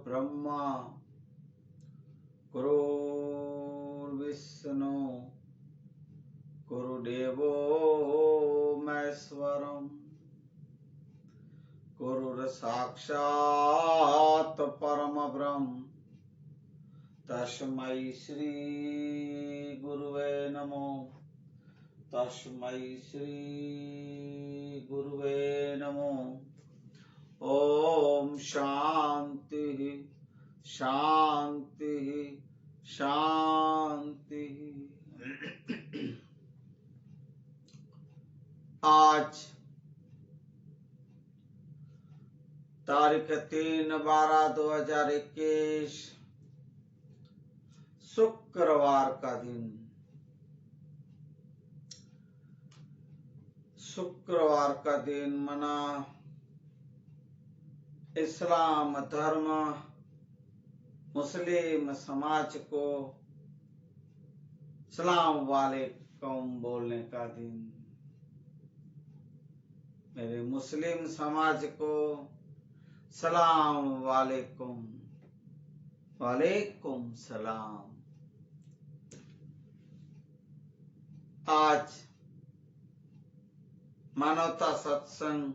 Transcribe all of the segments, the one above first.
ब्रह्मा गुरुर्विष्णु गुरुदेवो महेश्वरम् गुरुर्साक्षात् परम ब्रह्म तस्मै श्री गुरुवे नमो। तस्मै श्री गुरुवे नमो। ओम शांति शांति शांति। आज तारीख 3/12/2021 शुक्रवार का दिन। शुक्रवार का दिन मना इस्लाम धर्म मुस्लिम समाज को सलाम वालेकुम बोलने का दिन। मेरे मुस्लिम समाज को सलाम वालेकुम वालेकुम सलाम। आज मानवता सत्संग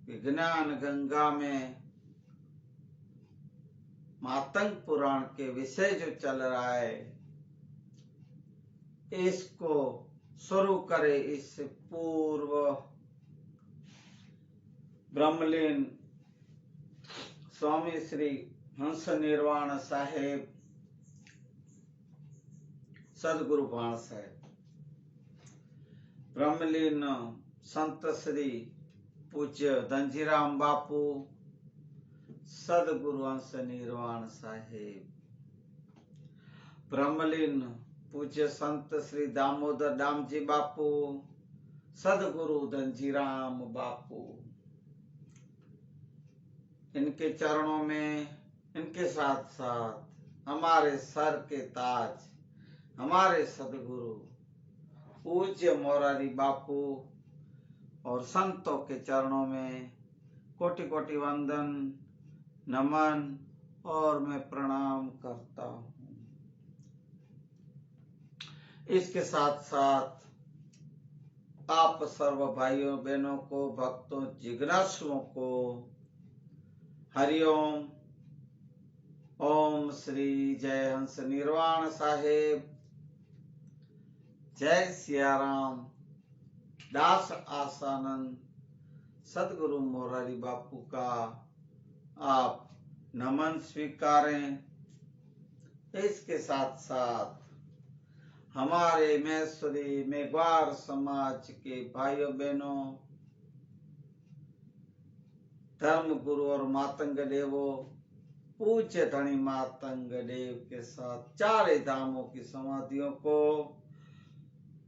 विज्ञान गंगा में मातंग पुराण के विषय जो चल रहा है इसको शुरू करे। इससे पूर्व ब्रह्मलीन स्वामी श्री हंस निर्वाण साहेब सदगुरु भाण साहेब, ब्रह्मलीन संत श्री पूज्य धनजीराम बापू सदगुरु हंस निर्वाण साहेब, ब्रह्मलीन पूज्य संत श्री दामोदर दामजी बापू सदगुरु धनजीराम बापू, इनके चरणों में इनके साथ साथ हमारे सर के ताज हमारे सदगुरु पूज्य मोरारी बापू और संतों के चरणों में कोटि कोटि वंदन नमन और मैं प्रणाम करता हूँ। इसके साथ साथ आप सर्व भाइयों बहनों को भक्तों जिज्ञासुओं को हरिओम। ओम श्री जय हंस निर्वाण साहेब, जय सियाराम, दास आसानंद सदगुरु मोरारी बापू का आप नमन स्वीकारें। इसके साथ साथ हमारे मैसूरी मेघवार समाज के भाइयों बहनों, धर्म गुरु और मातंग देवों, पूज्य धनी मातंग देव के साथ चारे धामों की समाधियों को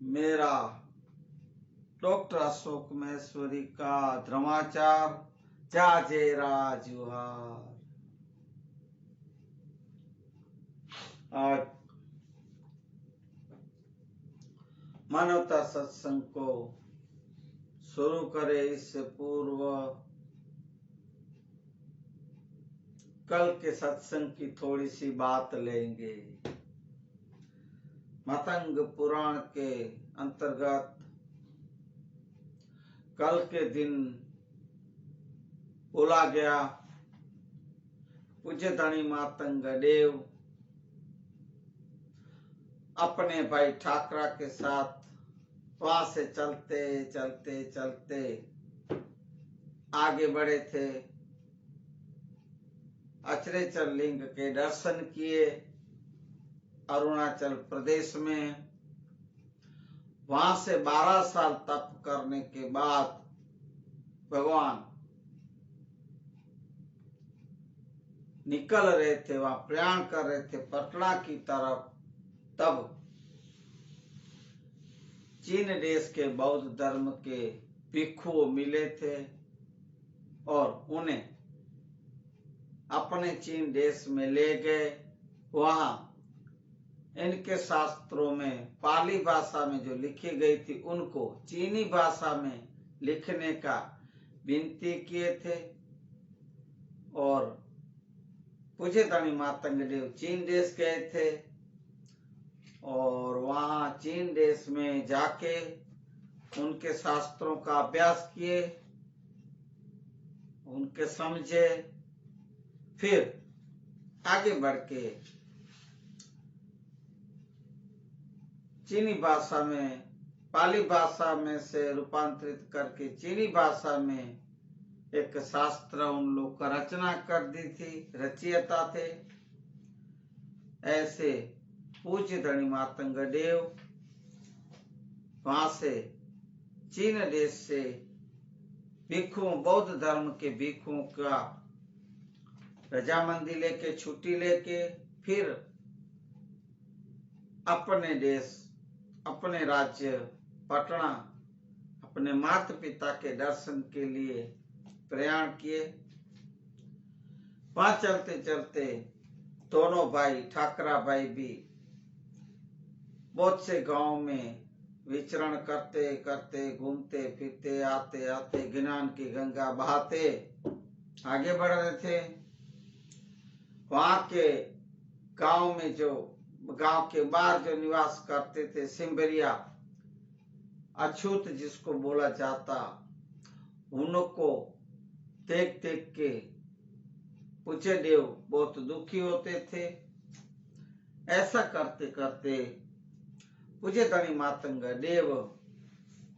मेरा डॉक्टर अशोक महेश्वरी का धर्माचार जाजेरा जुहार। आज मानवता सत्संग को शुरू करे इससे पूर्व कल के सत्संग की थोड़ी सी बात लेंगे। मतंग पुराण के अंतर्गत कल के दिन बोला गया पूज्य धनी मातंग देव अपने भाई ठाकरा के साथ वहां से चलते चलते चलते आगे बढ़े थे। अचरेचर लिंग के दर्शन किए अरुणाचल प्रदेश में। वहां से 12 साल तप करने के बाद भगवान निकल रहे थे, वहां प्रयाण कर रहे थे पटना की तरफ। तब चीन देश के बौद्ध धर्म के भिक्षु मिले थे और उन्हें अपने चीन देश में ले गए। वहां इनके शास्त्रों में पाली भाषा में जो लिखी गई थी उनको चीनी भाषा में लिखने का विनती किए थे। और पूज्य धनी मातंग देव चीन देश गए थे और वहां चीन देश में जाके उनके शास्त्रों का अभ्यास किए, उनके समझे, फिर आगे बढ़ के चीनी भाषा में, पाली भाषा में से रूपांतरित करके चीनी भाषा में एक शास्त्र उन लोग का रचना कर दी थी, रचयिता थे। ऐसे पूज्य धनी मातंग देव वहां से चीन देश से भिक्षुओं, बौद्ध धर्म के भिक्षुओं का रजामंदी लेके, छुट्टी लेके फिर अपने देश, अपने राज्य पटना, अपने माता पिता के दर्शन के लिए प्रयाण किए। वहां चलते चलते दोनों भाई ठाकरा भाई भी बहुत से गांव में विचरण करते करते, घूमते फिरते, आते आते ज्ञान की गंगा बहाते आगे बढ़ रहे थे। वहां के गांव में जो, गांव के बाहर जो निवास करते थे सिंबरिया, अछूत जिसको बोला जाता, उनको देख देख के पूज्य देव बहुत दुखी होते थे। ऐसा करते करते पूज्य धनी मातंग देव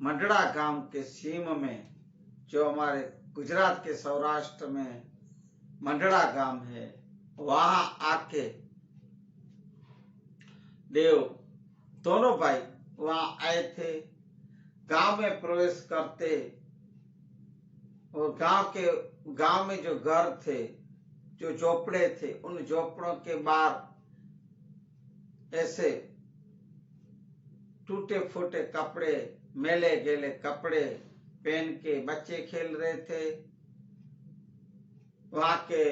मंडड़ा गांव के सीम में, जो हमारे गुजरात के सौराष्ट्र में मंडड़ा गांव है, वहां आके देव दोनों भाई वहां आए थे। गांव में प्रवेश करते और गांव में जो घर थे, जो झोपड़े थे, उन झोपड़ों के बाहर ऐसे टूटे फूटे कपड़े, मैले गेले कपड़े पहन के बच्चे खेल रहे थे। वहां के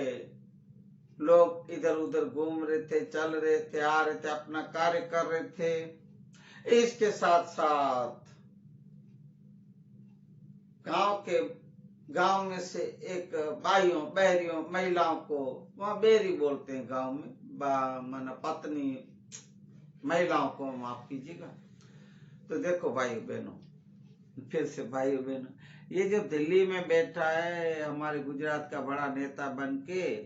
लोग इधर उधर घूम रहे थे, चल रहे थे, आ रहे थे, अपना कार्य कर रहे थे। इसके साथ साथ गांव में से एक भाइयों, बहरियों, महिलाओं को, वहां बेरी बोलते हैं गांव में, माना पत्नी, महिलाओं को माफ कीजिएगा। तो देखो भाइयों बहनों, फिर से भाइयों बहनों, ये जो दिल्ली में बैठा है हमारे गुजरात का बड़ा नेता बन के,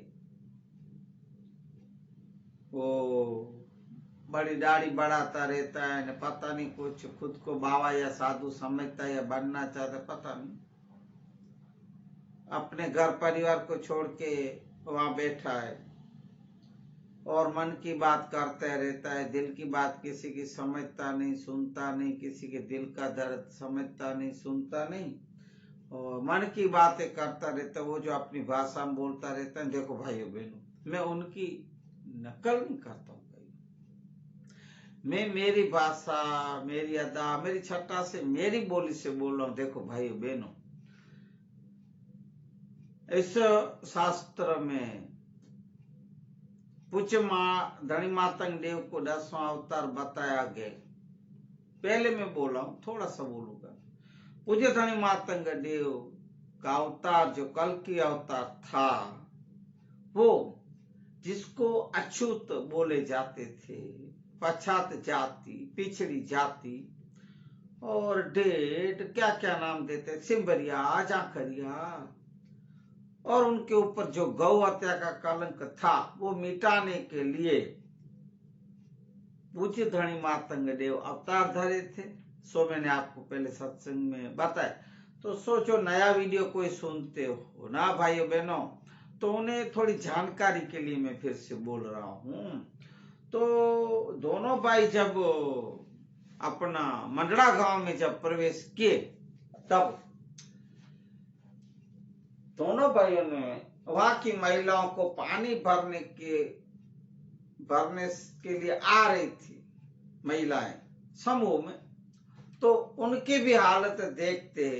वो बड़ी दाढ़ी बढ़ाता रहता है, न पता नहीं कुछ खुद को बाबा या साधु समझता है या बनना चाहता, पता नहीं। अपने घर परिवार को छोड़ के वहां बैठा है और मन की बात करता रहता है, दिल की बात किसी की समझता नहीं, सुनता नहीं, किसी के दिल का दर्द समझता नहीं, सुनता नहीं, और मन की बातें करता रहता है। वो जो अपनी भाषा में बोलता रहता है, देखो भाइयों बहनों, मैं उनकी नकल नहीं करता हूँ भाई, मैं मेरी भाषा, मेरी अदा, मेरी छटा से, मेरी बोली से बोल रहा हूँ। देखो भाइयों बहनों, इस शास्त्र में पूज्य धनी मातंग देव को 10वां अवतार बताया गया। पहले मैं बोला हूं, थोड़ा सा बोलूंगा। पूज्य धनी मातंग देव का अवतार जो कल की अवतार था, वो जिसको अछूत बोले जाते थे, पछात जाति, पिछड़ी जाति और डेढ़ क्या क्या नाम देते, सिंबरिया, जाखरिया, और उनके ऊपर जो गौ हत्या का कलंक था, वो मिटाने के लिए पूज्य धनी मातंग देव अवतार धरे थे। सो मैंने आपको पहले सत्संग में बताया। तो सोचो नया वीडियो कोई सुनते हो ना भाइयों बहनों, तो उन्हें थोड़ी जानकारी के लिए मैं फिर से बोल रहा हूं। तो दोनों भाई जब अपना मंडड़ा गांव में जब प्रवेश किए, तब दोनों भाइयों ने वहां की महिलाओं को पानी भरने के लिए आ रही थी महिलाएं समूह में, तो उनकी भी हालत देखते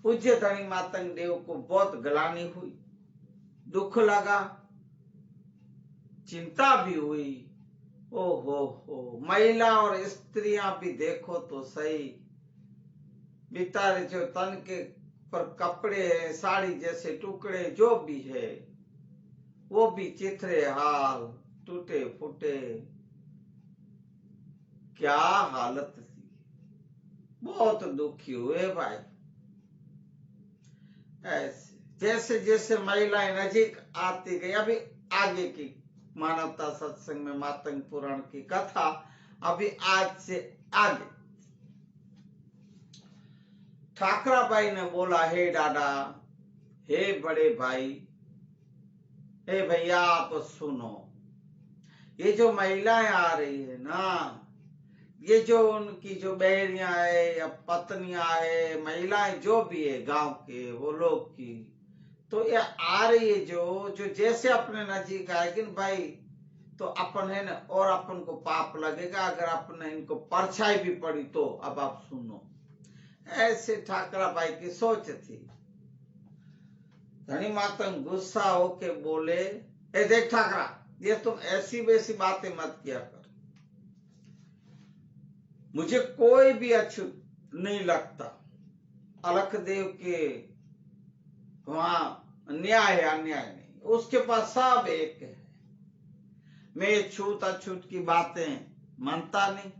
पूज्य धनी मातंग देव को बहुत ग्लानि हुई, दुख लगा, चिंता भी हुई। हो महिला और स्त्रियां भी देखो तो सही, बेचारे जो तन के पर कपड़े साड़ी जैसे टुकड़े जो भी है वो भी चिथरे हाल, टूटे फूटे। क्या हालत थी, बहुत दुखी हुए भाई। ऐसे जैसे जैसे महिलाएं नजीक आती गई, अभी आगे की मानवता सत्संग में मातंग पुराण की कथा अभी आज से आगे। ठाकरा भाई ने बोला, हे दादा, हे बड़े भाई, हे भैया, आप सुनो, ये जो महिलाएं आ रही है ना, ये जो उनकी जो बहनियां है या पत्नियां है, महिलाएं जो भी है गांव के वो लोग की, तो ये आ रही है जो जैसे अपने नजीक आएगी भाई, तो अपन है ना, और अपन को पाप लगेगा अगर अपने इनको परछाई भी पड़ी तो। अब आप सुनो, ऐसे ठाकरा भाई की सोच थी। धनी मातंग गुस्सा होके बोले, ए देख ठाकरा, ये तुम ऐसी वैसी बातें मत किया कर, मुझे कोई भी अछूत नहीं लगता। अलख देव के वहां न्याय है अन्याय नहीं, उसके पास सब एक है। मैं छूत अछूत की बातें मानता नहीं।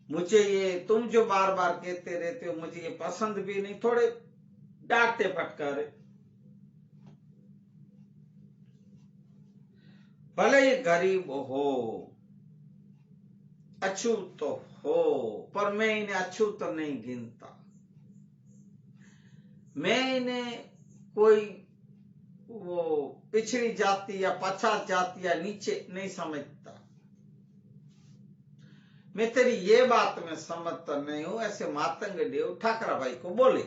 मुझे ये तुम जो बार बार कहते रहते हो मुझे ये पसंद भी नहीं, थोड़े डांटे फटकारे। भले ही गरीब हो, अछूत तो हो, पर मैं इन्हें अछूत नहीं गिनता। मैं इन्हें कोई वो पिछड़ी जाति या पछात जाति या नीचे नहीं समझता। मैं तेरी ये बात में समझता नहीं हूं, ऐसे मातंग देव ठाकरा भाई को बोले।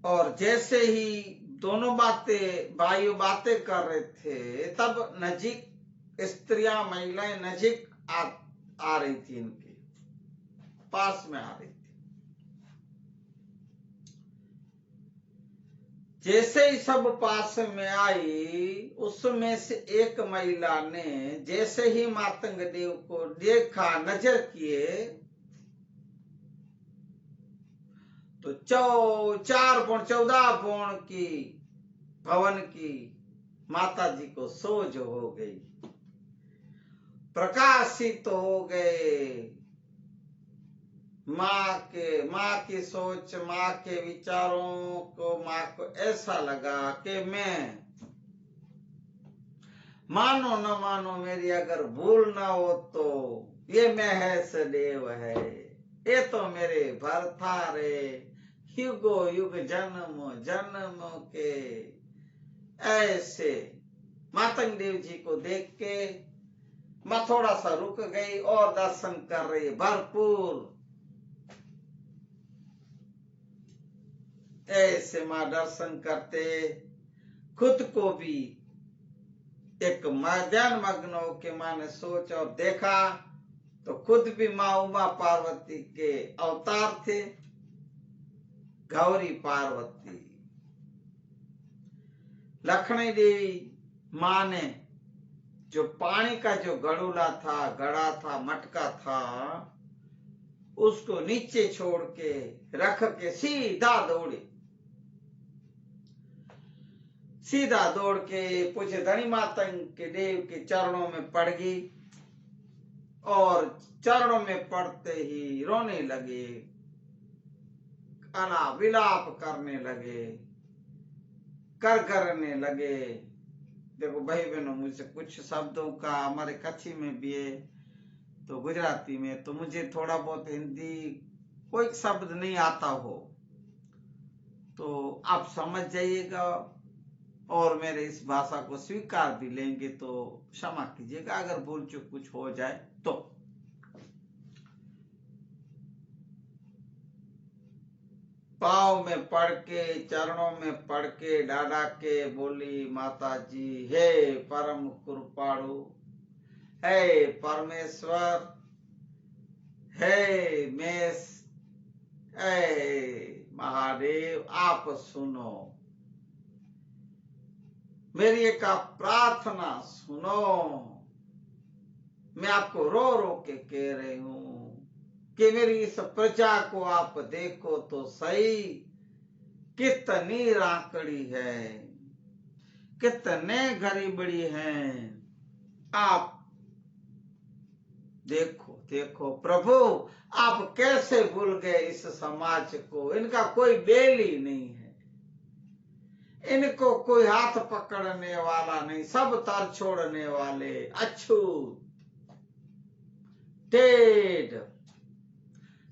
और जैसे ही दोनों भाइयों बातें कर रहे थे, तब नजीक स्त्रियां महिलाएं नजीक आ रही थी, इनके पास में आ रही थी। जैसे ही सब पास में आई, उसमें से एक महिला ने जैसे ही मातंग देव को देखा, नजर किए, तो 14 पौण की भवन की माता जी को सोज हो गई, प्रकाशित हो गए। माँ की सोच, माँ के विचारों को माँ को ऐसा लगा कि मैं मानो न मानो, मेरी अगर भूल ना हो तो ये महस देव है, ये तो मेरे भरथारे युगो युग जन्म जन्म के। ऐसे मातंग देव जी को देख के माँ थोड़ा सा रुक गई और दर्शन कर रही भरपूर। ऐसे माँ दर्शन करते खुद को भी एक ध्यान मग्न होके माँ ने सोच और देखा, तो खुद भी माँ उमा पार्वती के अवतार थे, गौरी पार्वती। लखनी देवी माँ ने जो पानी का जो गड़ूला था, गड़ा था, मटका था, उसको नीचे छोड़ के रख के सीधा दौड़ के पूछे धनी मातंग के देव के चरणों में पड़ गई, और चरणों में पड़ते ही रोने लगे, अना विलाप करने लगे, करने लगे। देखो भाई बहनों, मुझसे कुछ शब्दों का हमारे कच्छी में भी है, तो गुजराती में, तो मुझे थोड़ा बहुत हिंदी कोई शब्द नहीं आता हो तो आप समझ जाइएगा, और मेरे इस भाषा को स्वीकार भी लेंगे तो क्षमा कीजिएगा अगर भूल चूक कुछ हो जाए तो। पाँव में पड़ के, चरणों में पड़ के डाडा के बोली, माता जी, हे परम कृपाणु, हे परमेश्वर, हे महादेव, आप सुनो, मेरी एक प्रार्थना सुनो, मैं आपको रो रो के कह रही हूं कि मेरी इस प्रजा को आप देखो तो सही, कितनी राकड़ी है, कितने गरीबड़ी हैं। आप देखो देखो प्रभु, आप कैसे भूल गए इस समाज को। इनका कोई बेल ही नहीं है, इनको कोई हाथ पकड़ने वाला नहीं, सब तर छोड़ने वाले, अछूत, टेढ़,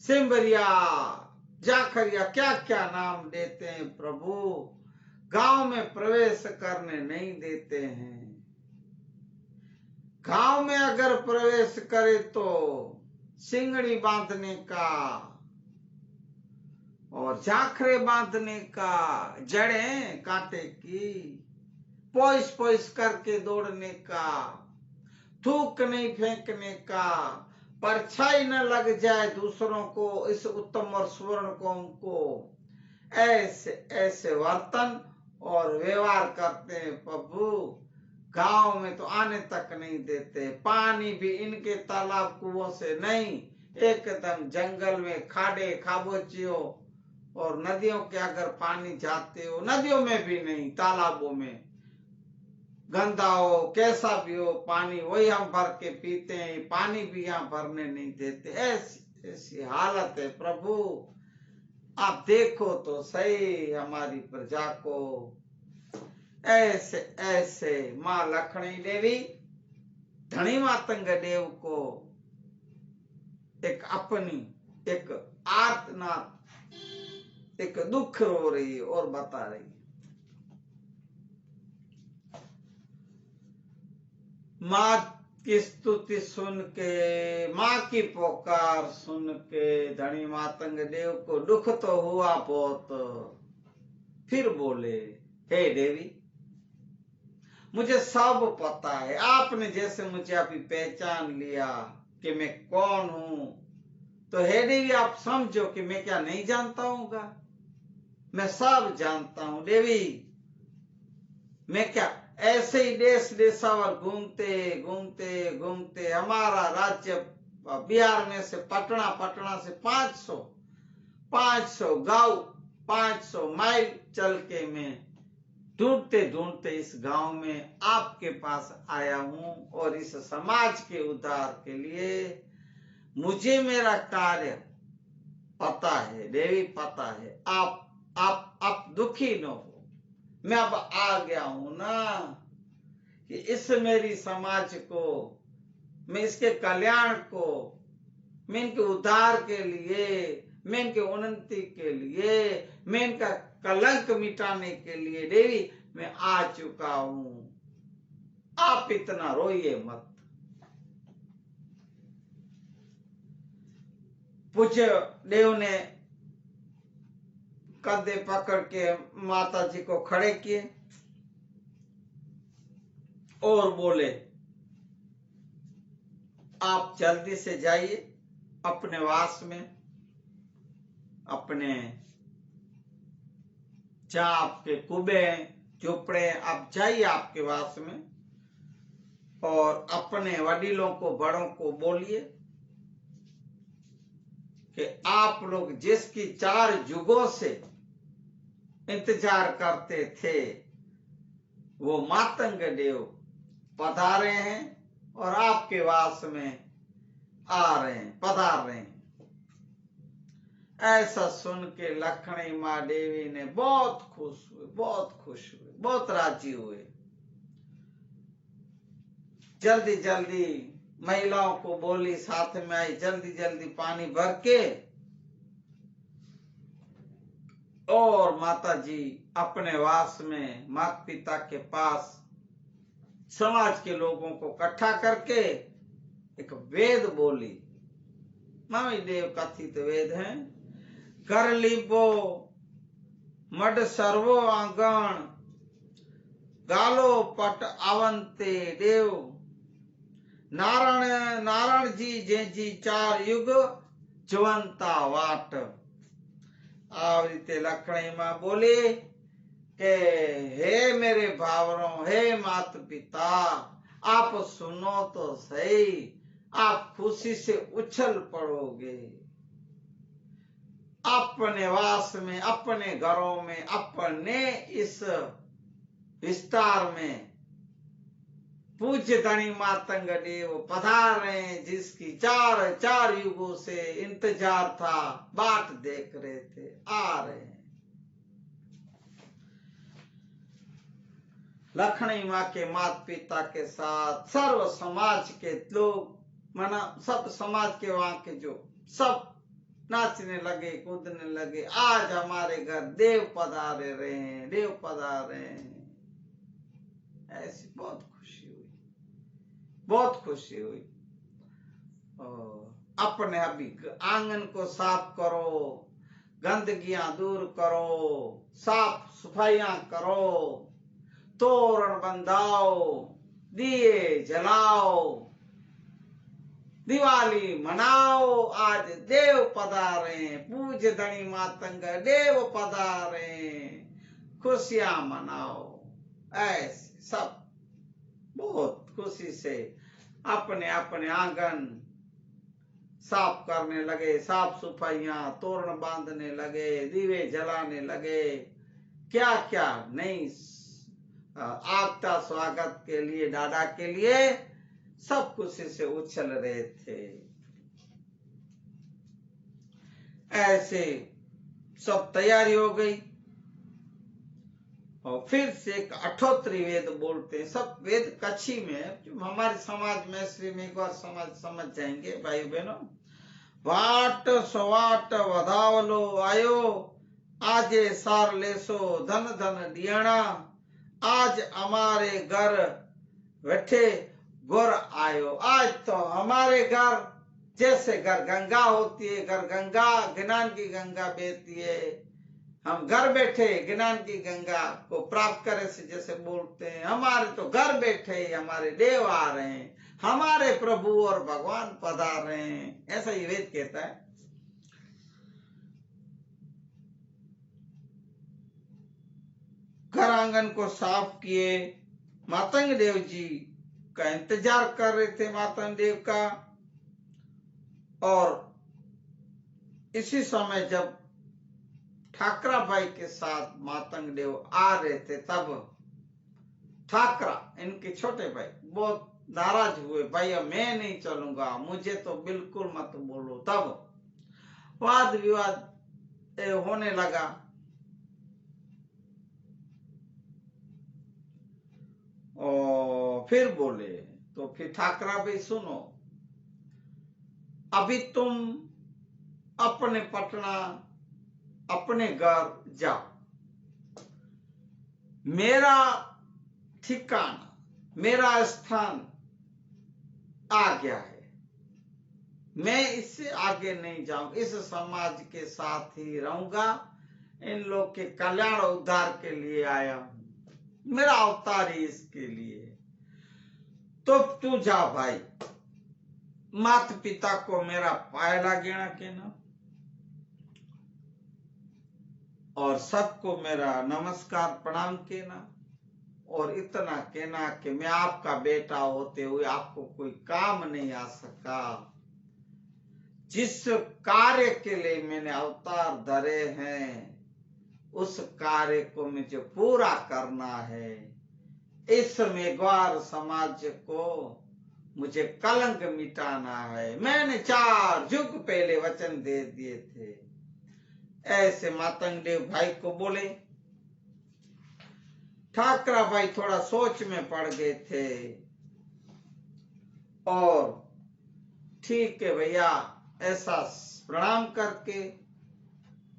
सिमरिया, जाखरिया, क्या क्या नाम देते हैं प्रभु। गांव में प्रवेश करने नहीं देते हैं। गांव में अगर प्रवेश करे तो सिंगड़ी बांधने का और झाखरे बांधने का, जड़ें कांटे की, पोइस पोइस करके दौड़ने का, थूक नहीं फेंकने का, परछाई न लग जाए दूसरों को, इस उत्तम और स्वर्ण कौम को, ऐसे ऐसे वर्तन और व्यवहार करते हैं प्रभु। गांव में तो आने तक नहीं देते, पानी भी इनके तालाब कुओं से नहीं, एकदम जंगल में खाड़े खाबोचियों और नदियों के अगर पानी जाते हो, नदियों में भी नहीं, तालाबों में गंदा हो कैसा भी हो पानी, वही हम भर के पीते हैं, पानी भी यहाँ भरने नहीं देते। ऐसी ऐसी हालत है प्रभु। आप देखो तो सही हमारी प्रजा को। ऐसे ऐसे माँ लखनी देवी धनी मातंग देव को एक अपनी एक आर्तनाद, एक दुख रो रही है और बता रही है। माँ की स्तुति सुन के, माँ की पुकार सुन के धनी मातंग देव को दुख तो हुआ बहुत। फिर बोले, हे देवी, मुझे सब पता है। आपने जैसे मुझे अभी पहचान लिया कि मैं कौन हूं, तो हे देवी आप समझो कि मैं क्या नहीं जानता हूँगा। मैं सब जानता हूं देवी। मैं क्या ऐसे ही देश देशावर घूमते घूमते घूमते, हमारा राज्य बिहार में से पटना, पटना से 500 गांव, 500 माइल चल के मैं ढूंढते ढूंढते इस गांव में आपके पास आया हूं। और इस समाज के उद्धार के लिए मुझे मेरा कार्य पता है देवी, पता है। आप दुखी न हो। मैं अब आ गया हूं ना कि इस मेरी समाज को, मैं इसके कल्याण को, मैं इनके उद्धार के लिए, मैं इनके उन्नति के लिए, मैं इनका कलंक मिटाने के लिए देवी मैं आ चुका हूं। आप इतना रोइए मत। पूज्य देव ने कंधे पकड़ के माता जी को खड़े किए और बोले, आप जल्दी से जाइए अपने वास में, अपने जहां आपके कुबे झोपड़े, आप जाइए आपके वास में और अपने वडीलों को, बड़ों को बोलिए कि आप लोग जिसकी 4 युगों से इंतजार करते थे, वो मातंग देव पधारे हैं और आपके वास में आ रहे हैं, पधार रहे हैं। ऐसा सुन के लखनी माँ देवी ने बहुत खुश हुए, बहुत खुश हुए, बहुत राजी हुए। जल्दी जल्दी महिलाओं को बोली, साथ में आई, जल्दी जल्दी पानी भर के और माता जी अपने वास में माता पिता के पास समाज के लोगों को इकट्ठा करके एक वेद बोली। मामी देव कथित वेद हैं। कर लिबो मड सर्वो आंगण, गालो पट आवंते देव, नारायण नारायण जी जेजी 4 युग जवंता वाट। आ रीते लखणी मां बोली के हे मेरे भावरों, हे माता पिता, आप सुनो तो सही। आप खुशी से उछल पड़ोगे। अपने वास में, अपने घरों में, अपने इस विस्तार में पूज्य धनी मातंग देव पधार रहे हैं, जिसकी चार युगों से इंतजार था, बाट देख रहे थे, आ रहे हैं। लखनी माँ के माता पिता के साथ सर्व समाज के लोग, माना सब समाज के वहां के जो सब नाचने लगे, कूदने लगे। आज हमारे घर देव पधारे रहे हैं, देव पधार रहे हैं। ऐसी बहुत खुशी हुई, बहुत खुशी हुई। अपने अभी आंगन को साफ करो, गंदगियां दूर करो, साफ सफाइयां करो, तोरण बंधाओ, दिए जलाओ, दिवाली मनाओ। आज देव पधारे हैं, पूज्य धनी मातंग देव पधारे हैं, खुशियां मनाओ। ऐसे सब बहुत खुशी से अपने अपने आंगन साफ करने लगे, साफ सफाइयां, तोरण बांधने लगे, दीवे जलाने लगे। क्या क्या नहीं आपका स्वागत के लिए, दादा के लिए सब खुशी से उछल रहे थे। ऐसे सब तैयारी हो गई और फिर से एक अठोत्री वेद बोलते हैं। सब वेद कच्छी में, जो हमारे समाज में श्री मेघवार समाज समझ जाएंगे भाई बहनों। वाट सवाट वधावलो आयो, आजे सार लेसो धन धन दियाणा। आज हमारे घर बैठे गुर आयो। आज तो हमारे घर जैसे घर गंगा होती है, घर गंगा ज्ञान की गंगा बहती है, हम घर बैठे ज्ञान की गंगा को प्राप्त करे से जैसे बोलते हैं, हमारे तो घर बैठे हमारे देव आ रहे हैं, हमारे प्रभु और भगवान पधार रहे हैं, ऐसा ये वेद कहता है। घर आंगन को साफ किए, मातंग देव जी का इंतजार कर रहे थे, मातंग देव का। और इसी समय जब ठाकरा भाई के साथ मातंग देव आ रहे थे, तब ठाकरा इनके छोटे भाई बहुत नाराज हुए, भैया मैं नहीं चलूंगा, मुझे तो बिल्कुल मत बोलो। तब वाद विवाद होने लगा। और फिर बोले, तो फिर ठाकरा भाई सुनो, अभी तुम अपने पटना, अपने घर जाओ, मेरा ठिकाना, मेरा स्थान आ गया है, मैं इससे आगे नहीं जाऊं, इस समाज के साथ ही रहूंगा, इन लोग के कल्याण उद्धार के लिए आया हूं, मेरा अवतार ही इसके लिए। तो तू जा भाई, माता पिता को मेरा पायला गिना कहना और सबको मेरा नमस्कार प्रणाम कहना, और इतना कहना कि मैं आपका बेटा होते हुए आपको कोई काम नहीं आ सका, जिस कार्य के लिए मैंने अवतार धरे हैं उस कार्य को मुझे पूरा करना है। इस मेघवार समाज को मुझे कलंक मिटाना है, मैंने 4 युग पहले वचन दे दिए थे। ऐसे मातंग देव भाई को बोले। ठाकरा भाई थोड़ा सोच में पड़ गए थे और ठीक है भैया, ऐसा प्रणाम करके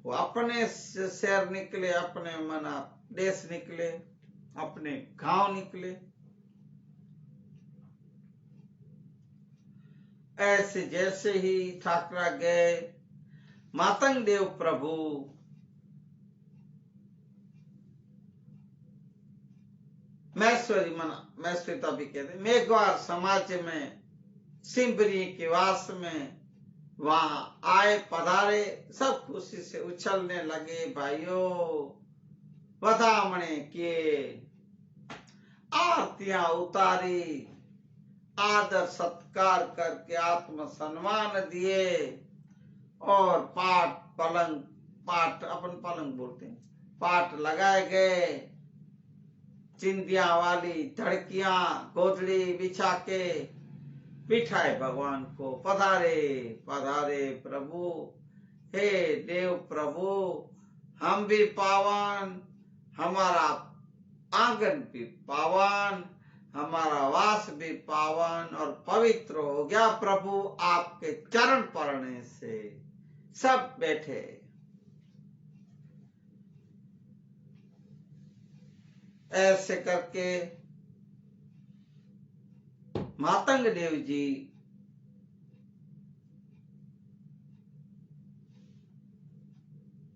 वो अपने शहर निकले, अपने मना देश निकले, अपने गांव निकले। ऐसे जैसे ही ठाकरा गए, मातंग देव प्रभु मैश्वरिता भी कहते, मेघवार समाज में सिंबरी के वास में वहां आए, पधारे, सब खुशी से उछलने लगे, भाइयों वधामणे किए, आरतियां उतारी, आदर सत्कार करके आत्म सम्मान दिए और पाठ अपन पलंग बोलते हैं, पाठ लगाए गए, चिंदिया वाली धड़कियां गोदड़ी बिछा के बिठाए भगवान को। पधारे पधारे प्रभु, हे देव प्रभु, हम भी पावन, हमारा आंगन भी पावन, हमारा वास भी पावन और पवित्र हो गया प्रभु आपके चरण पड़ने से। सब बैठे। ऐसे करके मातंग देव जी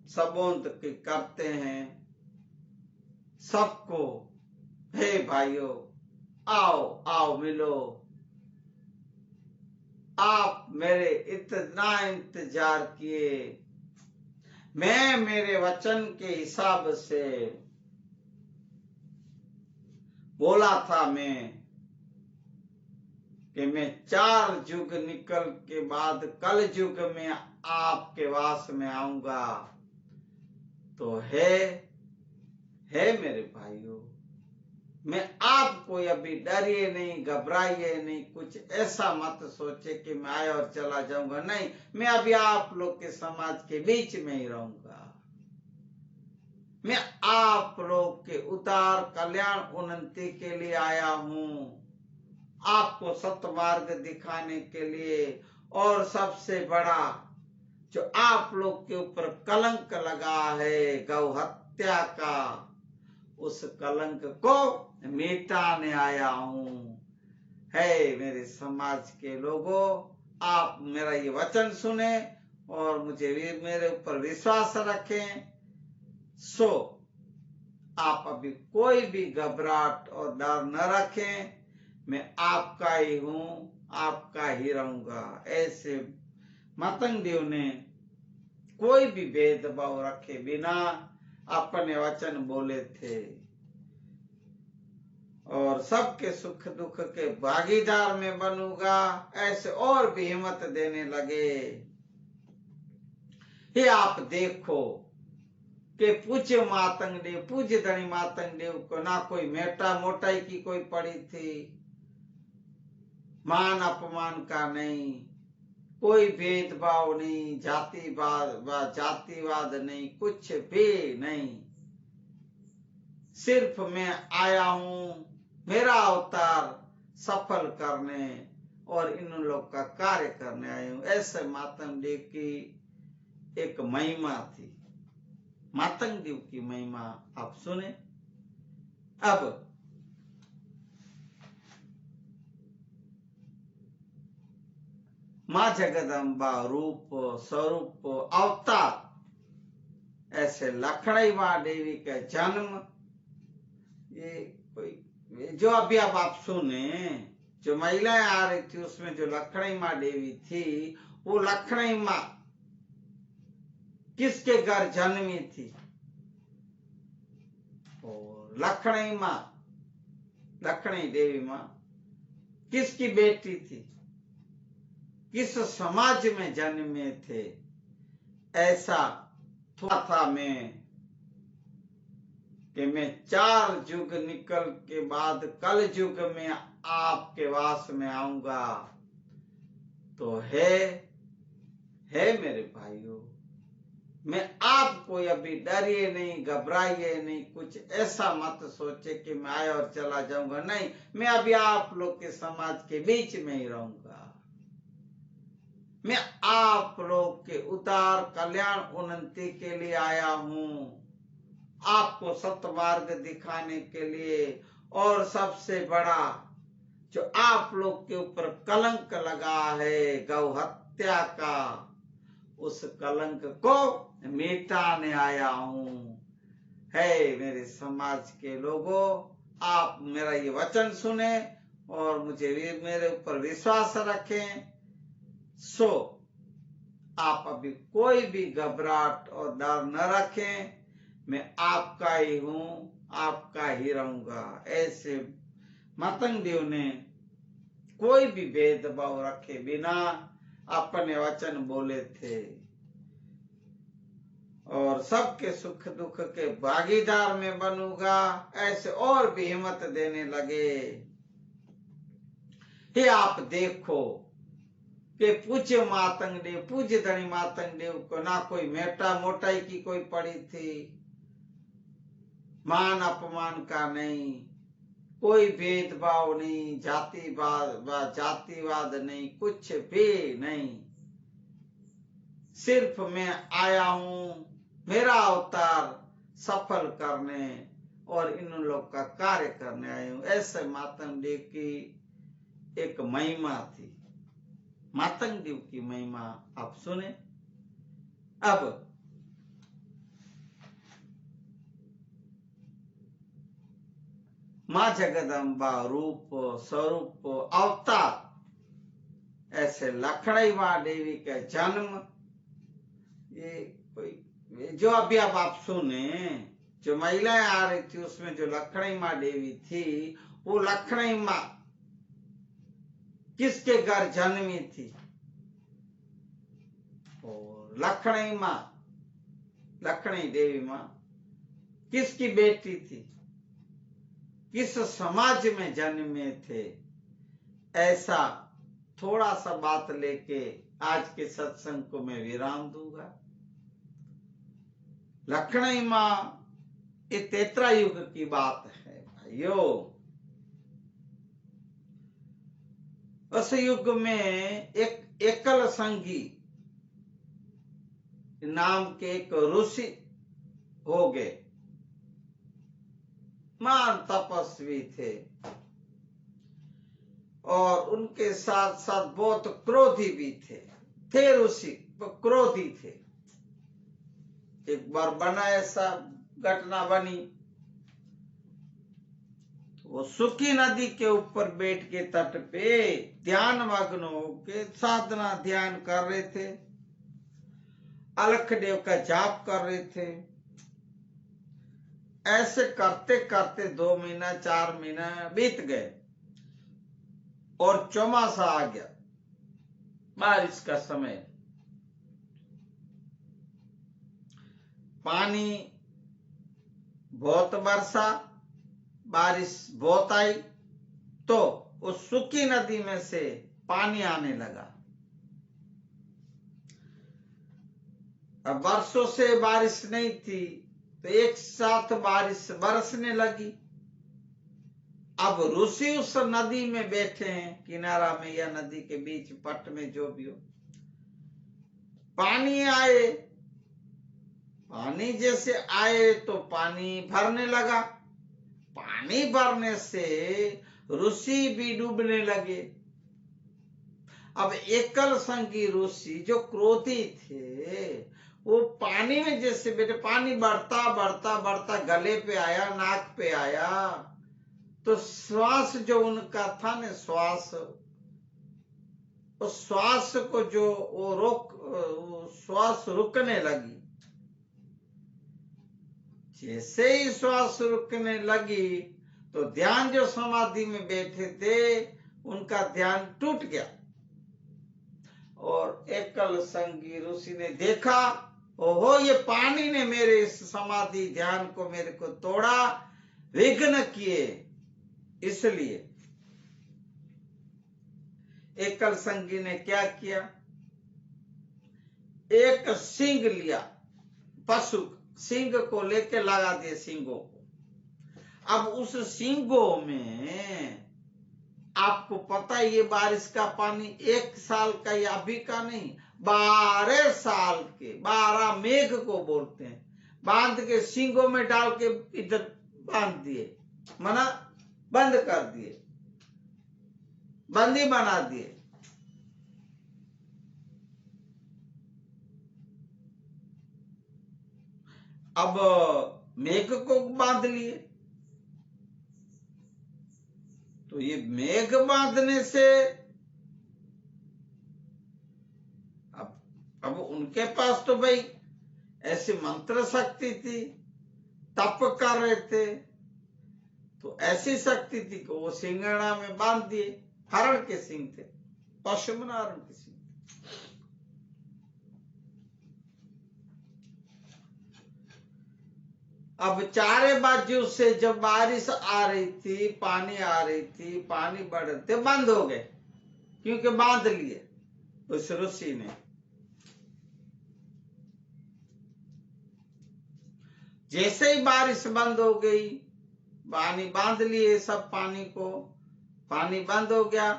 सबोंत के करते हैं सबको, हे भाइयों आओ आओ मिलो, आप मेरे इतना इंतजार किए, मैं मेरे वचन के हिसाब से बोला था कि मैं 4 युग निकल के बाद कल युग में आपके वास में आऊंगा। तो है मेरे भाइयों, मैं आपको अभी डरिए नहीं, घबराइए नहीं, कुछ ऐसा मत सोचे कि मैं आया और चला जाऊंगा। नहीं, मैं अभी आप लोग के समाज के बीच में ही रहूंगा। मैं आप लोग के उदार कल्याण उन्नति के लिए आया हूं, आपको सत्मार्ग दिखाने के लिए। और सबसे बड़ा जो आप लोग के ऊपर कलंक लगा है गौ हत्या का, उस कलंक को मिटाने आया हूं। है मेरे समाज के लोगों, आप मेरा ये वचन सुने और मुझे मेरे ऊपर विश्वास रखें। सो आप अभी कोई भी घबराहट और डर न रखें, मैं आपका ही हूं, आपका ही रहूंगा। ऐसे मातंग देव ने कोई भी भेदभाव रखे बिना अपने वचन बोले थे और सबके सुख दुख के भागीदार में बनूंगा, ऐसे और भी हिम्मत देने लगे। ये आप देखो कि पूज्य मातंग देव, पूज्य धनी मातंग देव को ना कोई मोटाई की कोई पड़ी थी, मान अपमान का नहीं, कोई भेदभाव नहीं, जातिवाद नहीं, कुछ भी नहीं। सिर्फ मैं आया हूं मेरा अवतार सफल करने और इन लोग का कार्य करने आया हूं। ऐसे मातंग देव की एक महिमा थी। मातंग देव की महिमा आप सुने। अब माँ जगदम्बा रूप स्वरूप अवतार, ऐसे लखनई माँ देवी का जन्म, ये कोई जो अभी अब आप सुने, जो महिलाएं आ रही थी उसमें जो लखनई माँ देवी थी, वो लखनई माँ किसके घर जन्मी थी? और लखनई देवी माँ किसकी बेटी थी? किस समाज में जन्मे थे? ऐसा थोड़ा था कि मैं 4 युग निकल के बाद कल युग में आपके वास में आऊंगा। तो है मेरे भाइयों, मैं आपको अभी डरिए नहीं, घबराइए नहीं, कुछ ऐसा मत सोचे कि मैं आया और चला जाऊंगा। नहीं, मैं अभी आप लोग के समाज के बीच में ही रहूंगा। मैं आप लोग के उदार कल्याण उन्नति के लिए आया हूं, आपको सत्मार्ग दिखाने के लिए। और सबसे बड़ा जो आप लोग के ऊपर कलंक लगा है गौ हत्या का, उस कलंक को मिटाने आया हूं। है मेरे समाज के लोगों, आप मेरा ये वचन सुने और मुझे मेरे ऊपर विश्वास रखें। सो आप अभी कोई भी घबराहट और डर न रखें, मैं आपका ही हूं, आपका ही रहूंगा। ऐसे मातंग देव ने कोई भी भेदभाव रखे बिना अपने वचन बोले थे और सबके सुख दुख के भागीदार में बनूंगा, ऐसे और भी हिम्मत देने लगे। हे आप देखो कि पूज्य मातंग देव, पूज्य धनी मातंग देव को ना कोई मोटाई की कोई पड़ी थी, मान अपमान का नहीं, कोई भेदभाव नहीं, जातिवाद नहीं, कुछ भी नहीं। सिर्फ मैं आया हूं मेरा अवतार सफल करने और इन लोग का कार्य करने आया हूं। ऐसे मातंग देव की एक महिमा थी। मातंग देव की महिमा आप सुने। अब माँ जगदम्बा रूप स्वरूप अवतार, ऐसे लखनई माँ देवी का जन्म, ये कोई जो अभी अब आप सुने, जो महिलाएं आ रही थी उसमें जो लखनई माँ देवी थी, वो लखनई माँ किसके घर जन्मी थी? और लखनई माँ, लखनई देवी माँ किसकी बेटी थी? किस समाज में जन्मे थे? ऐसा थोड़ा सा बात लेके आज के सत्संग को मैं विराम दूंगा। लखनई माँ ये तेत्रा युग की बात है भाइयों। उस युग में एक एकल संगी नाम के एक ऋषि हो गए, महान तपस्वी थे और उनके साथ साथ बहुत क्रोधी भी थे ऋषि, क्रोधी थे। एक बार बना ऐसा घटना बनी, वो सुखी नदी के ऊपर बैठ के तट पे ध्यान मग्न होके साधना ध्यान कर रहे थे, अलख देव का जाप कर रहे थे। ऐसे करते करते 2 महीना 4 महीना बीत गए और चौमासा आ गया, बारिश का समय। पानी बहुत बरसा, बारिश बहुत आई, तो उस सूखी नदी में से पानी आने लगा। अब बरसों से बारिश नहीं थी तो एक साथ बारिश बरसने लगी। अब ऋषि उस नदी में बैठे हैं, किनारा में या नदी के बीच पट में, जो भी हो। पानी आए, पानी जैसे आए तो पानी भरने लगा। पानी भरने से ऋषि भी डूबने लगे। अब एकल संगी ऋषि जो क्रोधी थे, वो पानी में जैसे बैठे, पानी बढ़ता बढ़ता बढ़ता गले पे आया, नाक पे आया, तो श्वास जो उनका था ना, श्वास, उस श्वास को जो वो श्वास रुकने लगी। जैसे ही श्वास रुकने लगी तो ध्यान, जो समाधि में बैठे थे, उनका ध्यान टूट गया और एकल संगी ऋषि ने देखा, ओहो, ये पानी ने मेरे इस समाधि ध्यान को मेरे को तोड़ा, विघ्न किए। इसलिए एकल संगी ने क्या किया, एक सिंग लिया, पशु सिंग को लेके लगा दिए सींगों को। अब उस सींगों में, आपको पता है ये बारिश का पानी 1 साल का या अभी का नहीं, 12 साल के, 12 मेघ को बोलते हैं, बांध के सींगों में डाल के इधर बांध दिए, मना बंद कर दिए, बंदी बना दिए। अब मेघ को बांध लिए, तो ये मेघ बांधने से अब उनके पास तो भाई ऐसी मंत्र शक्ति थी, तप कर रहे थे, तो ऐसी शक्ति थी कि वो सिंगड़ा में बांध दिए। हरण के सिंग थे, पशुमन हरण के सिंग। अब चारे बाजू से जब बारिश आ रही थी, पानी आ रही थी, पानी बढ़ रहे थे, बंद हो गए, क्योंकि बांध लिए उस ऋषि ने। जैसे ही बारिश बंद हो गई, पानी बांध लिए सब पानी को, पानी बंद हो गया,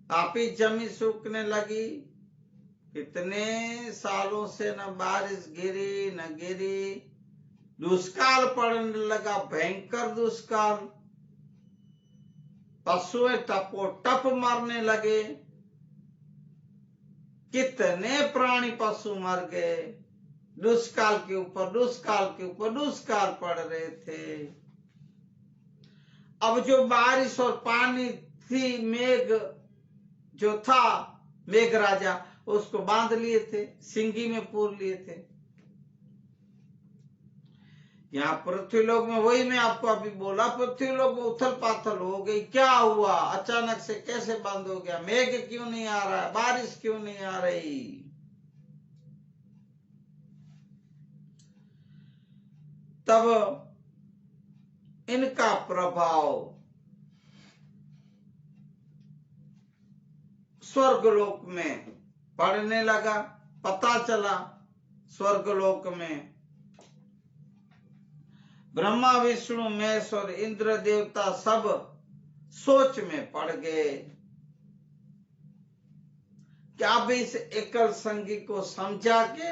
काफी जमीन सूखने लगी। कितने सालों से न बारिश गिरी न गिरी, दुष्काल पड़ने लगा, भयंकर दुष्काल। पशुएं टपोटप मरने लगे, कितने प्राणी पशु मर गए। दुष्काल के ऊपर दुष्काल के ऊपर दुष्काल पड़ रहे थे। अब जो बारिश और पानी थी, मेघ जो था, मेघ राजा, उसको बांध लिए थे, सिंगी में पूर लिए थे। यहाँ पृथ्वीलोक में, वही मैं आपको अभी बोला, पृथ्वीलोक में उथल पाथल हो गई। क्या हुआ? अचानक से कैसे बंद हो गया? मेघ क्यों नहीं आ रहा है? बारिश क्यों नहीं आ रही? तब इनका प्रभाव स्वर्गलोक में पड़ने लगा। पता चला स्वर्गलोक में ब्रह्मा विष्णु महेश और इंद्र देवता सब सोच में पड़ गए कि अब इस एकल संगी को समझा के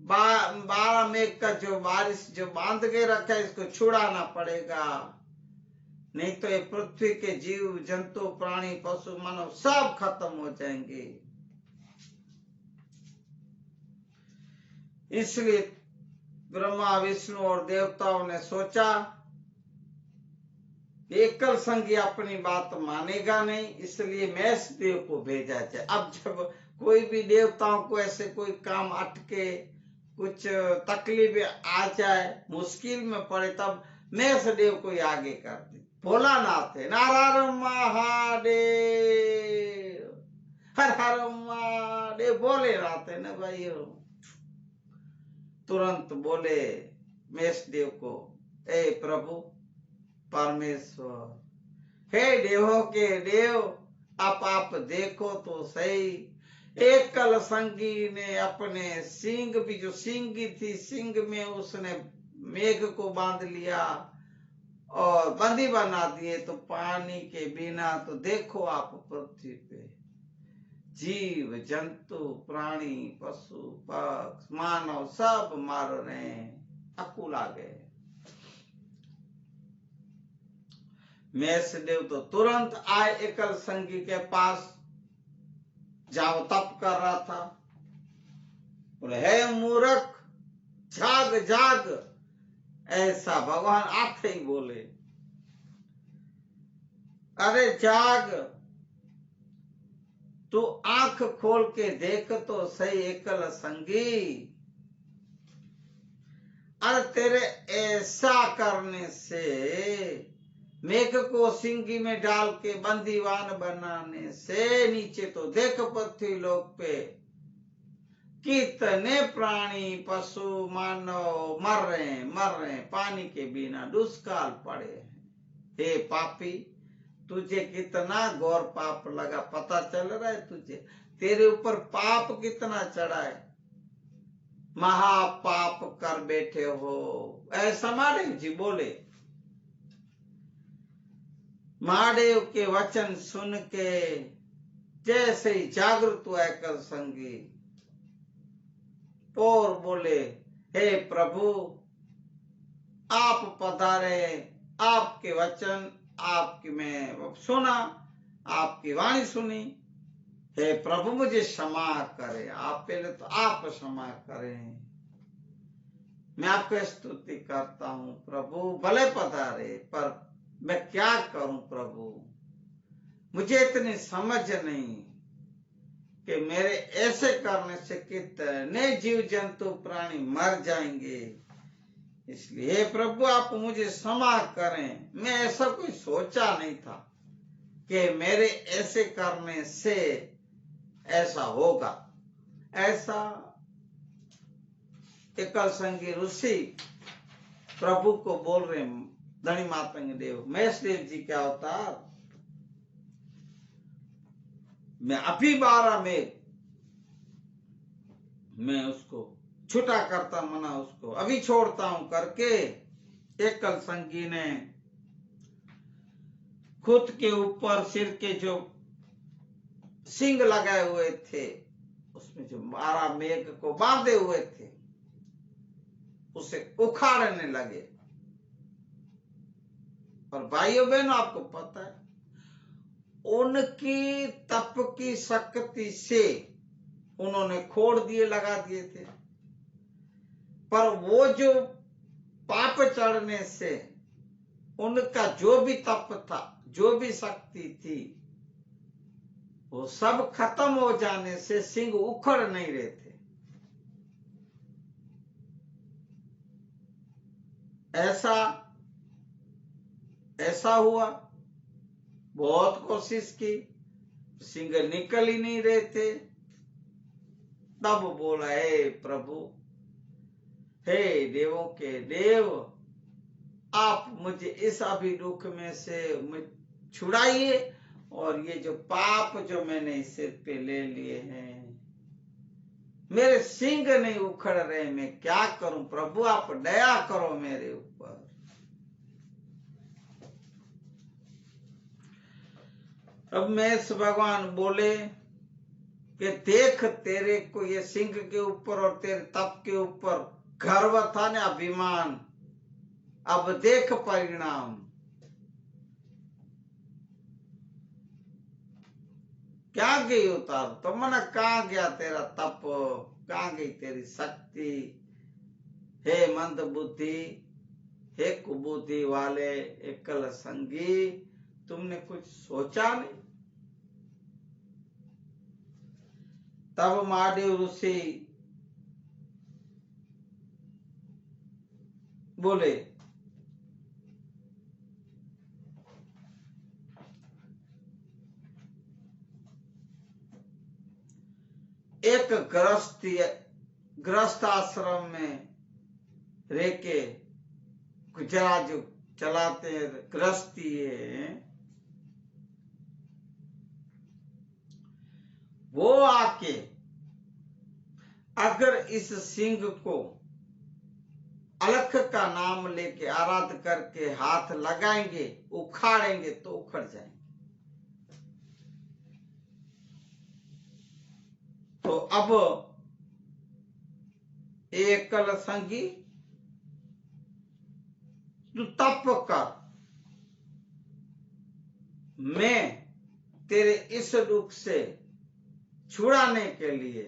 12 मेघ का जो बारिश जो बांध के रखा है, इसको छुड़ाना पड़ेगा, नहीं तो ये पृथ्वी के जीव जंतु प्राणी पशु मानव सब खत्म हो जाएंगे। इसलिए ब्रह्मा विष्णु और देवताओं ने सोचा एकल संगी अपनी बात मानेगा नहीं, इसलिए महेश देव को भेजा जाए। अब जब कोई भी देवताओं को ऐसे कोई काम अटके, कुछ तकलीफ आ जाए, मुश्किल में पड़े, तब महेश देव को ही आगे कर दे। भोलानाथ है, नारायण महादेव, हर हर महादेव बोले रहते न भाई। तुरंत बोले महेश देव को, ए प्रभु परमेश्वर, हे देवों के देव, आप देखो तो सही, एकल संगी ने अपने सिंग भी, जो सिंगी थी, सिंग में उसने मेघ को बांध लिया और बंदी बना दिए। तो पानी के बिना तो देखो आप पृथ्वी पे जीव जंतु प्राणी पशु पक्षी मानव सब मर रहे हैं, अकुल आ गए। महेश देव तो तुरंत आए एकल संगी के पास, जहां वो तप कर रहा था। बोले, हे मूर्ख, जाग जाग। ऐसा भगवान आते ही बोले, अरे जाग, तू आंख खोल के देख तो सही एकल संगी। अरे तेरे ऐसा करने से, मेघ को सिंगी में डाल के बंदीवान बनाने से, नीचे तो देख पृथ्वी लोक पे कितने प्राणी पशु मानव मर रहे हैं, पानी के बिना दुष्काल पड़े हैं। हे पापी, तुझे कितना घोर पाप लगा, पता चल रहा है तुझे? तेरे ऊपर पाप कितना चढ़ा है, महापाप कर बैठे हो। ऐसा महादेव जी बोले। महादेव के वचन सुन के जैसे ही जागृत हुआ एकल संगी, और बोले, हे प्रभु, आप पधारे, आपके वचन, आपकी मैं सुना, आपकी वाणी सुनी। हे प्रभु मुझे क्षमा करें, आप पहले तो आप क्षमा करें। मैं आपको स्तुति करता हूँ प्रभु, भले पधारे, पर मैं क्या करूं प्रभु, मुझे इतनी समझ नहीं कि मेरे ऐसे करने से कितने जीव जंतु प्राणी मर जाएंगे। इसलिए प्रभु आप मुझे क्षमा करें, मैं ऐसा कोई सोचा नहीं था। कि मेरे ऐसे करने से ऐसा होगा। ऐसा एकल संगी ऋषि प्रभु को बोल रहे धनी मातंग देव। महेश देव जी क्या अवतार, मैं अभी 12 में मैं उसको छुटा करता मना, उसको अभी छोड़ता हूं करके एकल संगी ने खुद के ऊपर सिर के जो सिंग लगाए हुए थे, उसमें जो 12 मेघ को बांधे हुए थे, उसे उखाड़ने लगे। और भाइयों बहनों, आपको पता है उनकी तप की शक्ति से उन्होंने खोड़ दिए, लगा दिए थे, पर वो जो पाप चढ़ने से उनका जो भी तप था, जो भी शक्ति थी, वो सब खत्म हो जाने से सिंह उखड़ नहीं रहे थे। ऐसा हुआ, बहुत कोशिश की, सिंह निकल ही नहीं रहे थे। तब बोला, हे प्रभु, हे देवों के देव, आप मुझे इस अभी दुख में से छुड़ाइए, और ये जो पाप जो मैंने सिर पे ले लिए हैं, मेरे सिंग नहीं उखड़ रहे, मैं क्या करूं प्रभु, आप दया करो मेरे ऊपर। अब महेश भगवान बोले कि देख, तेरे को ये सिंह के ऊपर और तेरे तप के ऊपर गर्व था ना, अभिमान, अब देख परिणाम। क्या गई उतार तो मना, कहाँ गया तेरा तप, कहाँ गई तेरी शक्ति। हे मंद बुद्धि, हे कुबुद्धि वाले एकल संगी, तुमने कुछ सोचा नहीं। तब महादेव ऋषि बोले, एक गृहस्थ आश्रम में रह के गुजरात जो चलाते हैं गृहस्थी है, वो आके अगर इस सिंह को अलख का नाम लेके आराध करके हाथ लगाएंगे, उखाड़ेंगे तो उखड़ जाएंगे। तो अब एकल संगी तू तप कर, मैं तेरे इस दुख से छुड़ाने के लिए,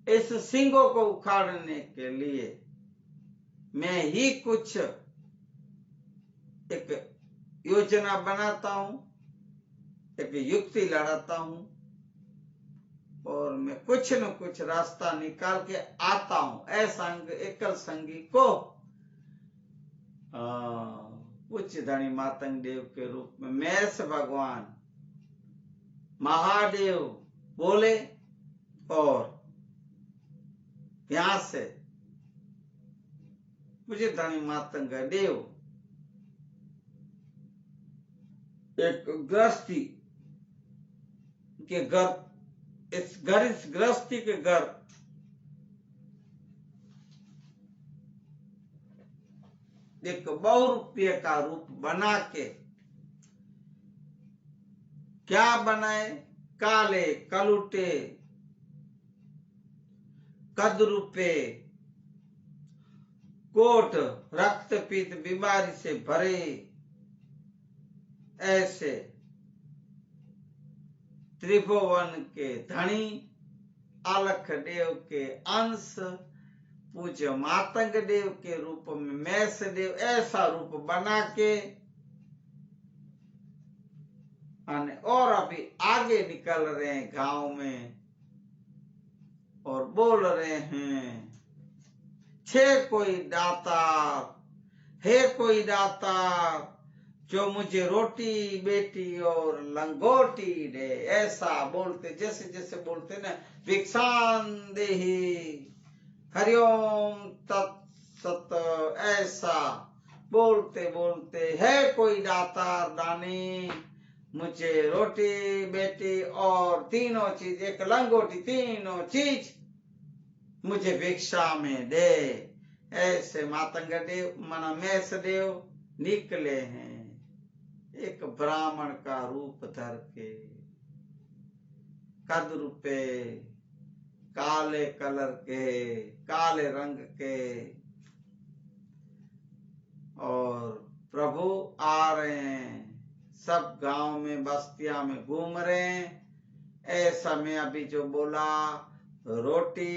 इस सिंगों को उखाड़ने के लिए मैं ही कुछ एक योजना बनाता हूं, एक युक्ति लड़ाता हूं, और मैं कुछ न कुछ रास्ता निकाल के आता हूं। ऐसा एकल संगी को उच्च धनी मातंग देव के रूप में महेश भगवान महादेव बोले, और यहां से मुझे धनी मातंग देव एक गृहस्थी के घर, इस गृहस्थी के घर एक बहुरूपीय का रूप बना के, क्या बनाए, काले कलुटे कदरूपे कोट रक्तपित्त बीमारी से भरे ऐसे त्रिभुवन के धनी अलख देव के अंश पूज्य मातंग देव के रूप में महेश देव ऐसा रूप बना के, और अभी आगे निकल रहे हैं गांव में और बोल रहे हैं, छे कोई दातार, हे कोई दातार, जो मुझे रोटी बेटी और लंगोटी दे। ऐसा बोलते, जैसे जैसे बोलते ना, भिक्षान देहि, हरिओम तत्सत, ऐसा बोलते बोलते है कोई दातार दानी, मुझे रोटी बेटी और तीनों चीज, एक लंगोटी, तीनों चीज मुझे भिक्षा में दे। ऐसे मातंग देव मना मैस देव निकले हैं एक ब्राह्मण का रूप धर के, कद रूपे, काले कलर के, काले रंग के, और प्रभु आ रहे हैं, सब गांव में बस्तियां में घूम रहे हैं। ऐसा मैं अभी जो बोला, रोटी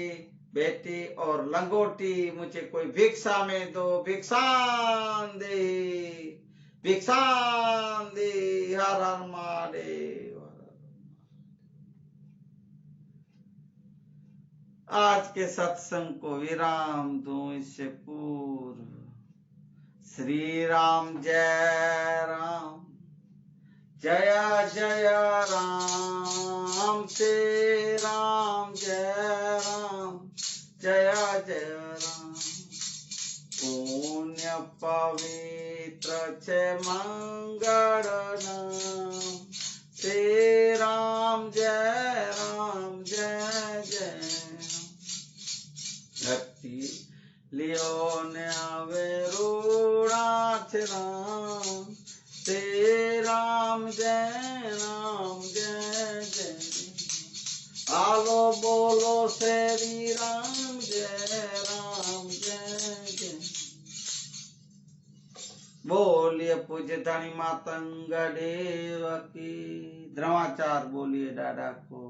बेटी और लंगोटी मुझे कोई भिक्षा में दो, भिक्षान दे, भिक्षान दे, हर हर महादेव। आज के सत्संग को विराम दूं इससे पूर्व, श्री राम जय राम, जय जय राम, श्री राम जय राम, जय जय राम। पुण्य पवित्र छे मंगल नाम, श्री राम जय राम, जय जय भक्ति लियो ने आवे रूढ़ाथ राम, श्री राम जय राम, जय जय। आलो बोलो श्री राम जय राम, जय जय। बोलिए पूज्य धनी मातंग देव की। धर्माचार बोलिए दादा को,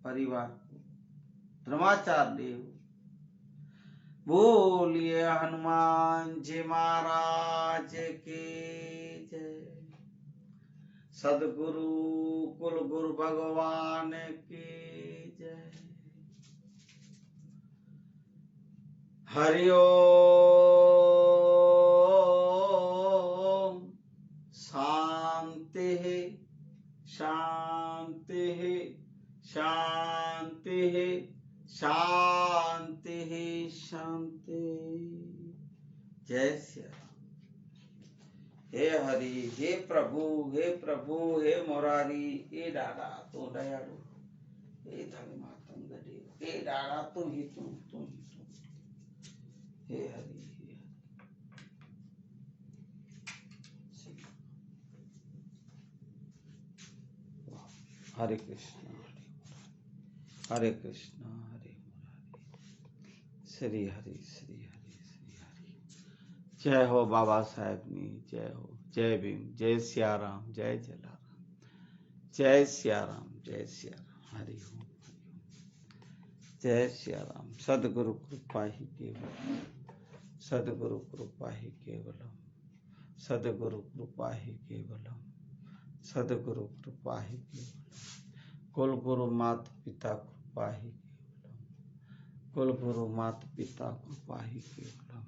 परिवार को, धर्माचार देव। बोलिए हनुमान जी महाराज की जय। सदगुरु कुल गुरु भगवान की जय। हरि ओम। शांति शांति शांति शांति शांति। जय श्री राम। हे हरि, हे प्रभु, हे प्रभु, हे मुरारी, हे दादा तू दयालु, हे धनी मातंग देव, हे दादा तू ही तू, तू ही तू, हे हरि। हरे कृष्णा हरे कृष्णा हरे मुरारी, श्री हरि श्री हरि श्री हरि। जय हो बाबा साहेब नी जय हो। जय भीम, जय सिया राम, जय जलाराम, जय सिया राम, जय सिया राम। हरि ओम, जय सिया राम। सदगुरु कृपा ही केवलम, सदगुरु कृपा ही केवलम, सदगुरु कृपा ही केवलम, सदगुरु कृपा ही केवलम। कुल गुरु माता पिता कृपा ही केवलम, कुल गुरु माता पिता कृपा ही केवलम,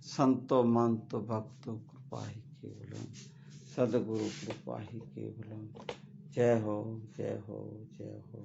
संतो मंतो भक्तो कृपा ही केवलम, सदगुरु कृपा ही केवलम। जय हो जय हो जय हो।